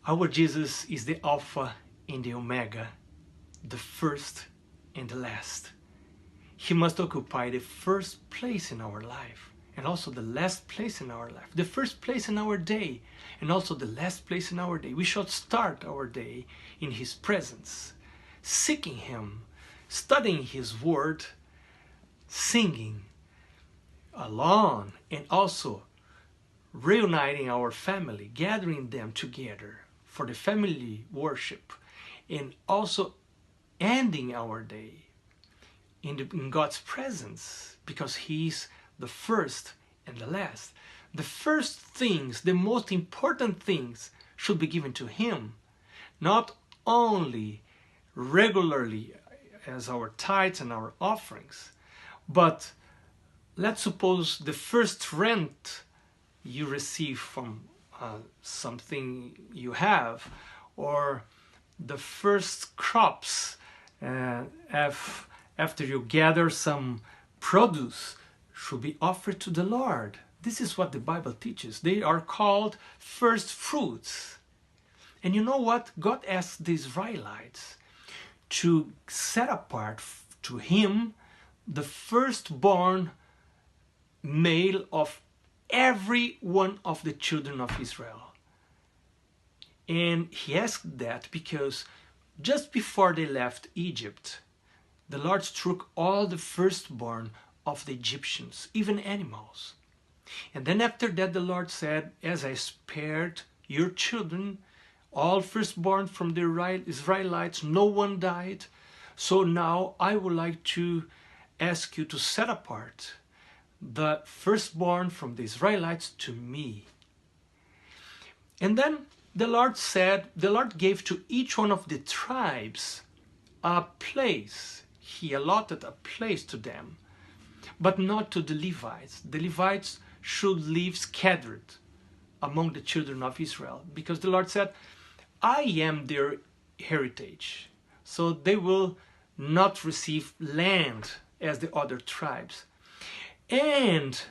Our Jesus is the Alpha and the Omega, the first and the last. He must occupy the first place in our life and also the last place in our life, the first place in our day and also the last place in our day. We should start our day in His presence, seeking Him, studying His Word, singing alone, and also reuniting our family, gathering them together for the family worship, and also ending our day in God's presence, because He's the first and the last. The first things, the most important things, should be given to Him, not only regularly as our tithes and our offerings, but let's suppose the first rent you receive from something you have, or the first crops after you gather some produce, should be offered to the Lord. This is what the Bible teaches. They are called first fruits. And you know what? God asked the Israelites to set apart to Him the firstborn male of every one of the children of Israel. And He asked that because just before they left Egypt, the Lord struck all the firstborn of the Egyptians, even animals. And then after that the Lord said, as I spared your children, all firstborn from the Israelites, no one died. So now I would like to ask you to set apart the firstborn from the Israelites to me. And then the Lord said, the Lord gave to each one of the tribes a place. He allotted a place to them, but not to the Levites. The Levites should live scattered among the children of Israel, because the Lord said, I am their heritage, so they will not receive land as the other tribes. And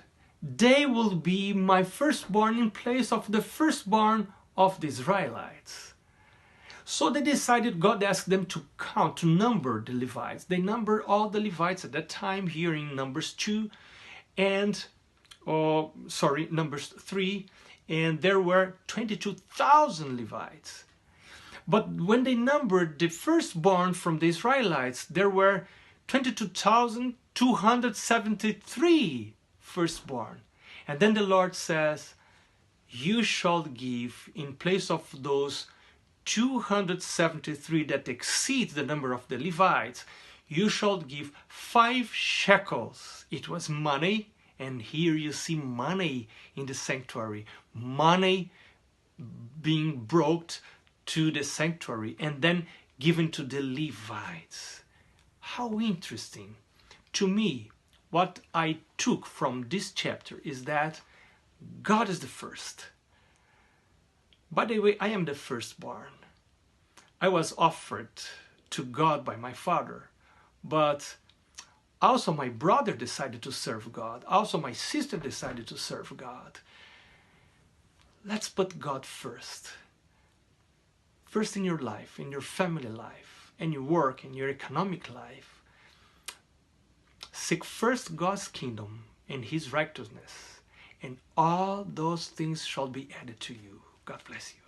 they will be my firstborn in place of the firstborn of the Israelites. So they decided, God asked them to count, to number the Levites. They numbered all the Levites at that time, here in Numbers 2, and, Numbers 3, and there were 22,000 Levites. But when they numbered the firstborn from the Israelites, there were 22,273 firstborn. And then the Lord says, you shall give, in place of those 273 that exceed the number of the Levites, you shall give 5 shekels. It was money, and here you see money in the sanctuary. Money being brought to the sanctuary and then given to the Levites. How interesting. To me, what I took from this chapter is that God is the first. By the way, I am the firstborn. I was offered to God by my father, but also my brother decided to serve God. Also my sister decided to serve God. Let's put God first. First in your life, in your family life, in your work, in your economic life. Seek first God's kingdom and His righteousness, and all those things shall be added to you. God bless you.